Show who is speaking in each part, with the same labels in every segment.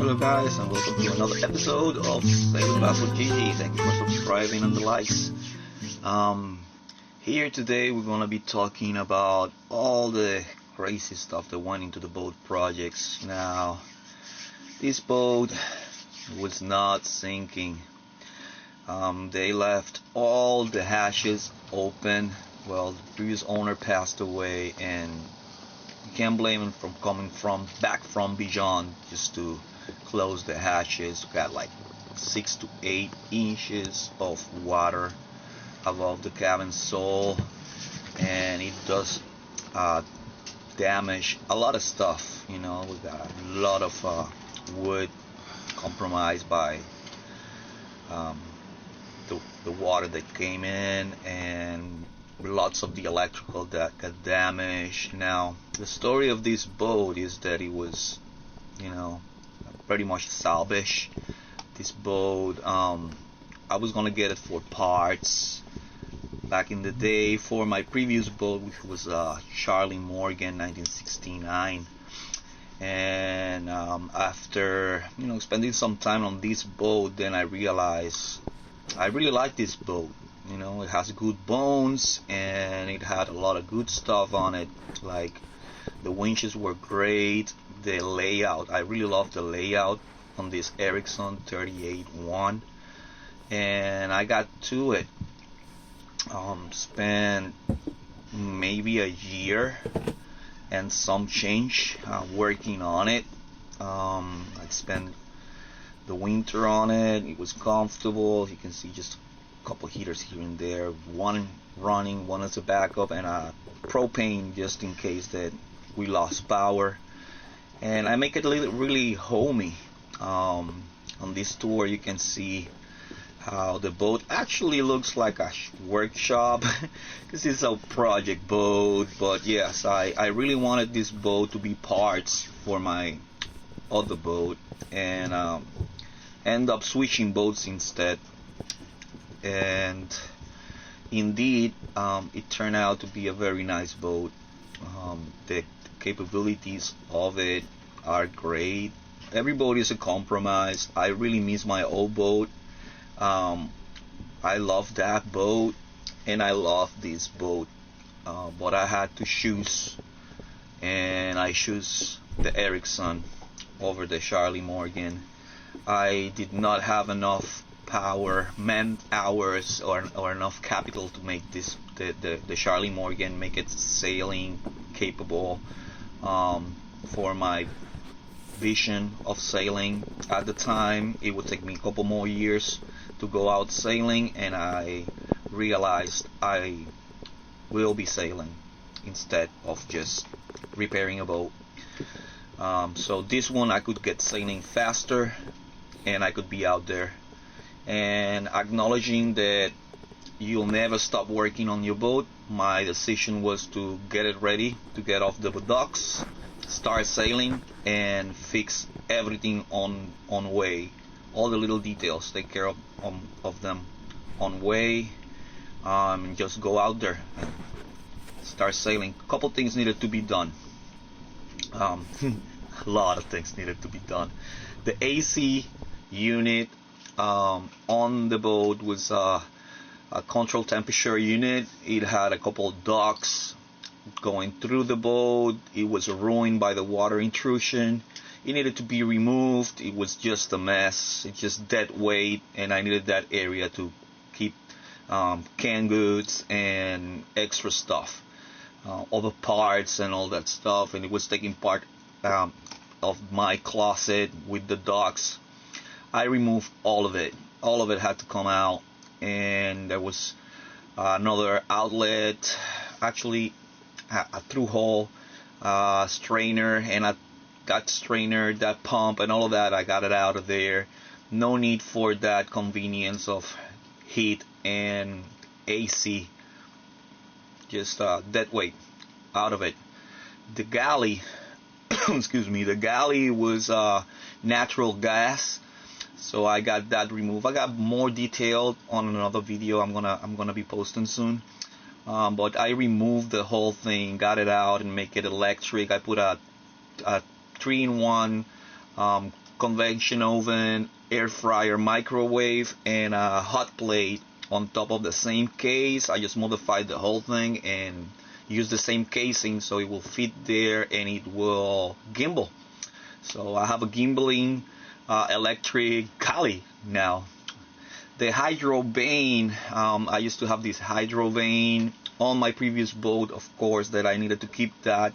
Speaker 1: Hello guys, and welcome to another episode of Sailing Back with Gigi. Thank you for subscribing and the likes. Um, Here today we're gonna be talking about all the crazy stuff that went into the boat projects. Now, this boat was not sinking. They left all the hatches open. Well, the previous owner passed away, and you can't blame him from coming back from beyond just to close the hatches. Got like 6 to 8 inches of water above the cabin sole, and it does damage a lot of stuff. We got a lot of wood compromised by the water that came in, and lots of the electrical that got damaged. Now, the story of this boat is that it was, pretty much salvage. This boat, I was gonna get it for parts back in the day for my previous boat, which was Charlie Morgan 1969. And after spending some time on this boat, then I realized I really like this boat. It has good bones, and it had a lot of good stuff on it. Like, the winches were great. The layout, I really love the layout on this Ericsson 38-1, and I got to it. Spent maybe a year and some change working on it. I spent the winter on it. It was comfortable. You can see just a couple heaters here and there, one running, one as a backup, and a propane just in case that we lost power. And I make it really homey. On this tour you can see how the boat actually looks like a workshop because it's a project boat. But yes, I really wanted this boat to be parts for my other boat, and end up switching boats instead. And indeed, it turned out to be a very nice boat. The capabilities of it are great. Every boat is a compromise. I really miss my old boat. I love that boat, and I love this boat, but I had to choose, and I choose the Ericsson over the Charlie Morgan. I did not have enough power, man hours, or enough capital to make the Charlie Morgan, make it sailing capable for my vision of sailing. At the time, it would take me a couple more years to go out sailing, and I realized I will be sailing instead of just repairing a boat. So this one, I could get sailing faster, and I could be out there. And acknowledging that you'll never stop working on your boat, my decision was to get it ready to get off the docks, start sailing, and fix everything on way. All the little details, take care of them on way, and just go out there and start sailing. A couple things needed to be done. A lot of things needed to be done. The AC unit on the boat was a control temperature unit. It had a couple of ducts going through the boat. It was ruined by the water intrusion. It needed to be removed. It was just a mess. It's just dead weight, and I needed that area to keep canned goods and extra stuff, other parts and all that stuff. And it was taking part of my closet with the ducts. I removed all of it. All of it had to come out, and there was another outlet, actually a through hole strainer, and that strainer, that pump, and all of that, I got it out of there. No need for that convenience of heat and AC. Just dead weight out of it. The galley, excuse me, the galley was natural gas. So I got that removed. I got more detailed on another video I'm gonna be posting soon. But I removed the whole thing, got it out, and make it electric. I put a 3-in-1 convection oven, air fryer, microwave, and a hot plate on top of the same case. I just modified the whole thing and use the same casing so it will fit there and it will gimbal. So I have a gimbaling electric Kali now. The hydro vane, I used to have this hydro vane on my previous boat, of course, that I needed to keep that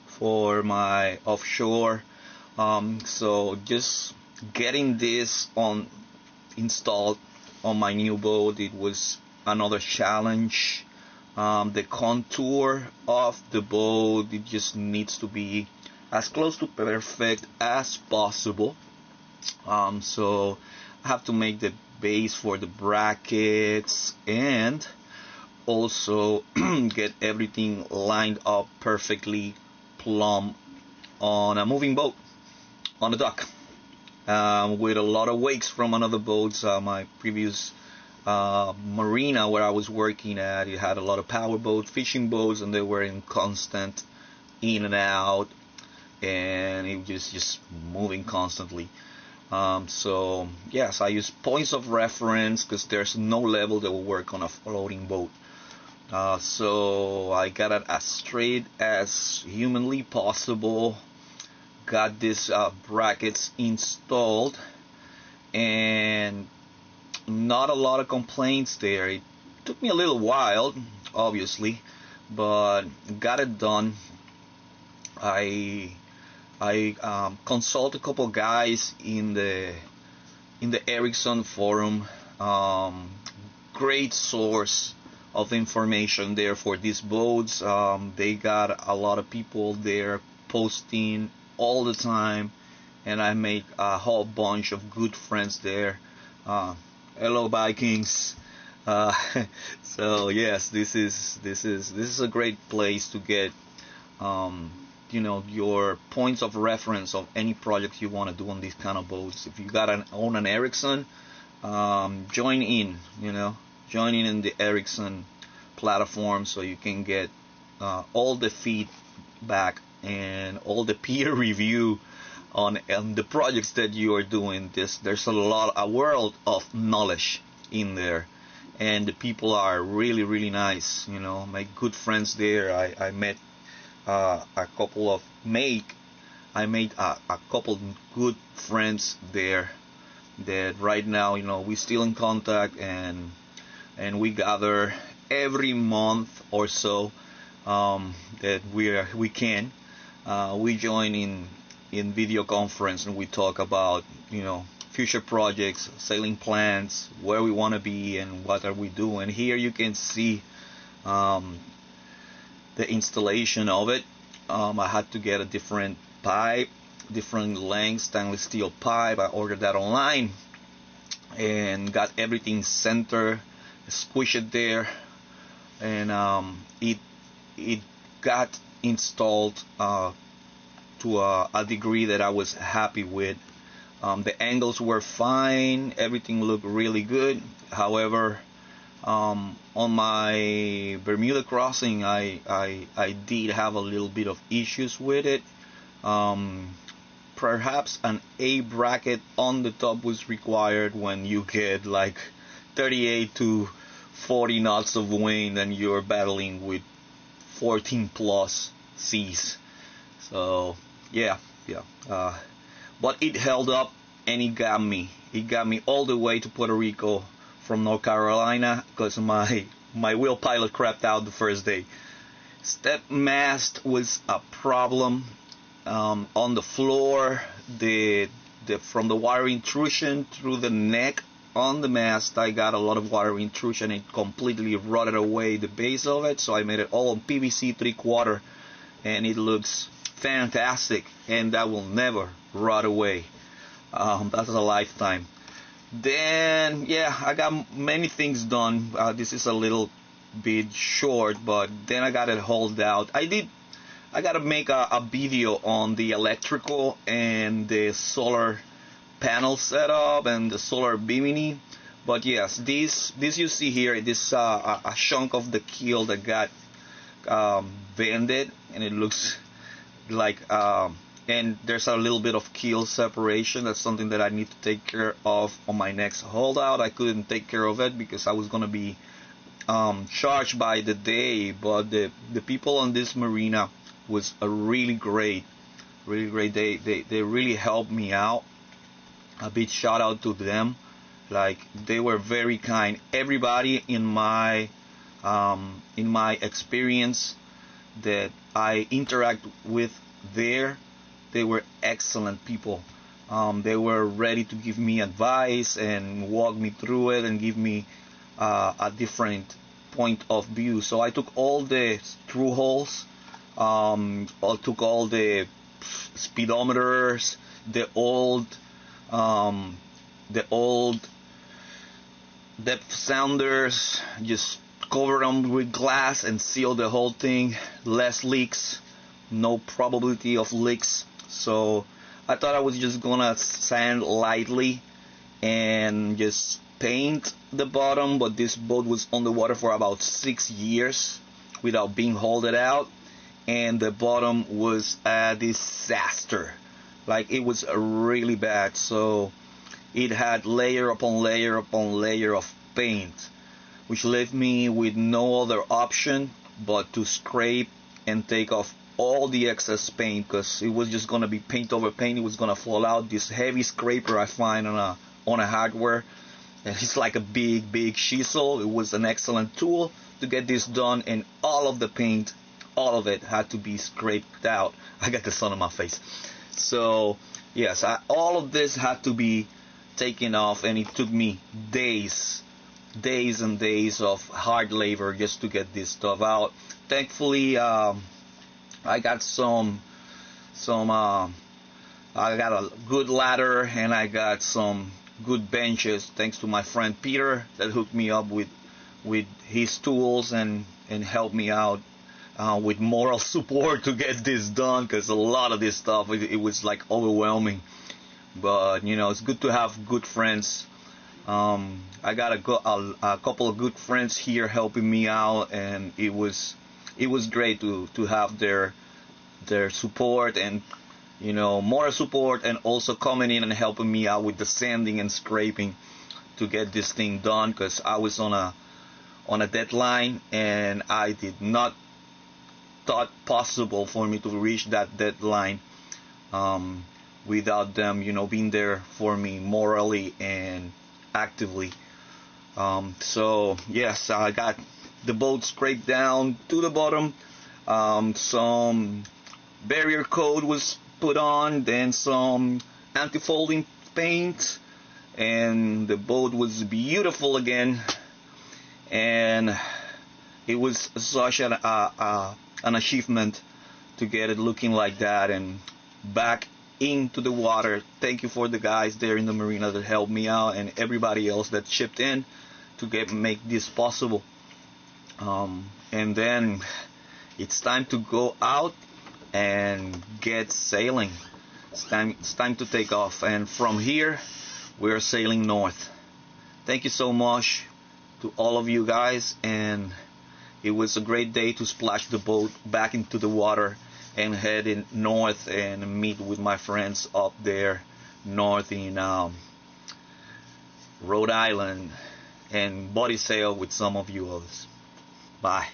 Speaker 1: for my offshore. So just getting this on installed on my new boat, it was another challenge. The contour of the boat, it just needs to be as close to perfect as possible. So I have to make the base for the brackets and also get everything lined up perfectly plumb on a moving boat on the dock, with a lot of wakes from another boats. My previous marina where I was working at, it had a lot of power boats, fishing boats, and they were in constant in and out, and it was just moving constantly. So yes, I use points of reference because there's no level that will work on a floating boat. So I got it as straight as humanly possible. Got these brackets installed, and not a lot of complaints there. It took me a little while, obviously, but got it done. I consult a couple guys in the Ericsson forum. Great source of information there for these boats. They got a lot of people there posting all the time, and I make a whole bunch of good friends there. Hello, Vikings. So yes, this is a great place to get your points of reference of any project you want to do on these kind of boats. If you own an Ericsson, join in the Ericsson platform so you can get all the feedback and all the peer review on the projects that you are doing. There's a world of knowledge in there, and the people are really, really nice. My good friends there. I met a couple good friends there that right now, we're still in contact, and we gather every month or so, that we can. We join in video conference, and we talk about future projects, sailing plans, where we want to be, and what are we doing. Here you can see the installation of it. I had to get a different pipe, different length stainless steel pipe. I ordered that online and got everything center, squish it there, and it got installed to a degree that I was happy with. The angles were fine, everything looked really good. However, on my Bermuda crossing, I did have a little bit of issues with it. Perhaps an A bracket on the top was required when you get like 38 to 40 knots of wind and you're battling with 14 plus C's. So yeah. But it held up, and it got me all the way to Puerto Rico from North Carolina, because my wheel pilot crapped out the first day. Step mast was a problem. On the floor, from the water intrusion through the neck on the mast, I got a lot of water intrusion. It completely rotted away the base of it, so I made it all on PVC 3/4, and it looks fantastic, and that will never rot away. That's a lifetime. Then I got many things done. This is a little bit short, but then I got it hauled out. I gotta make a video on the electrical and the solar panel setup and the solar bimini. But yes, this you see here, this a chunk of the keel that got bended, and it looks like and there's a little bit of keel separation. That's something that I need to take care of on my next holdout. I couldn't take care of it because I was gonna be charged by the day, but the people on this marina was a really great, really great. They really helped me out. A big shout out to them. Like, they were very kind. Everybody in my experience that I interact with there, they were excellent people. They were ready to give me advice and walk me through it and give me a different point of view. So I took all the through holes, I took all the speedometers, the old depth sounders, just cover them with glass and seal the whole thing. Less leaks, no probability of leaks. So I thought I was just gonna sand lightly and just paint the bottom, but this boat was on the water for about 6 years without being hauled out, and the bottom was a disaster. Like, it was really bad. So it had layer upon layer upon layer of paint, which left me with no other option but to scrape and take off all the excess paint, because it was just gonna be paint over paint. It was gonna fall out. This heavy scraper I find on a hardware, and it's like a big chisel. It was an excellent tool to get this done, and all of the paint, all of it had to be scraped out. I got the sun on my face. So yes, all of this had to be taken off, and it took me days and days of hard labor just to get this stuff out. Thankfully, I got I got a good ladder, and I got some good benches thanks to my friend Peter that hooked me up with his tools and helped me out with moral support to get this done, because a lot of this stuff, it was like overwhelming. But you know, it's good to have good friends. I got a couple of good friends here helping me out, and it was great to have their support and, you know, moral support, and also coming in and helping me out with the sanding and scraping to get this thing done, because I was on a deadline, and I did not thought possible for me to reach that deadline without them, you know, being there for me morally and actively. So yes, I got the boat scraped down to the bottom. Some barrier coat was put on, then some anti-folding paint, and the boat was beautiful again. And it was such an achievement to get it looking like that and back into the water. Thank you for the guys there in the marina that helped me out, and everybody else that chipped in to make this possible. And then it's time to go out and get sailing. It's time to take off, and from here we're sailing north. Thank you so much to all of you guys, and it was a great day to splash the boat back into the water and head in north and meet with my friends up there north in Rhode Island, and body sail with some of you others. Bye.